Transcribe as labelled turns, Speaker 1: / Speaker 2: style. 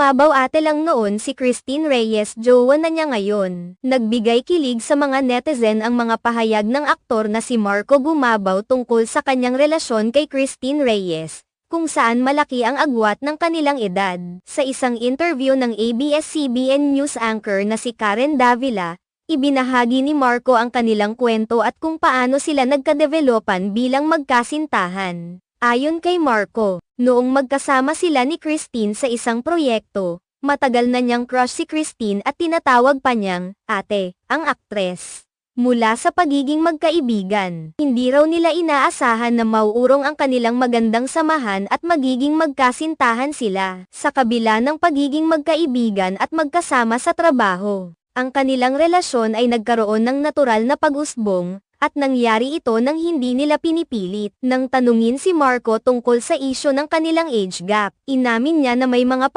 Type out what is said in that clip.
Speaker 1: Gumabaw ate lang noon si Christine Reyes, jowa na niya ngayon. Nagbigay kilig sa mga netizen ang mga pahayag ng aktor na si Marco Gumabaw tungkol sa kanyang relasyon kay Christine Reyes, kung saan malaki ang agwat ng kanilang edad. Sa isang interview ng ABS-CBN News anchor na si Karen Davila, ibinahagi ni Marco ang kanilang kwento at kung paano sila nagkadevelopan bilang magkasintahan. Ayon kay Marco, noong magkasama sila ni Christine sa isang proyekto, matagal na niyang crush si Christine at tinatawag pa niyang ate ang aktres. Mula sa pagiging magkaibigan, hindi raw nila inaasahan na mauurong ang kanilang magandang samahan at magiging magkasintahan sila. Sa kabila ng pagiging magkaibigan at magkasama sa trabaho, ang kanilang relasyon ay nagkaroon ng natural na pag-usbong, at nangyari ito nang hindi nila pinipilit. Nang tanungin si Marco tungkol sa isyu ng kanilang age gap, inamin niya na may mga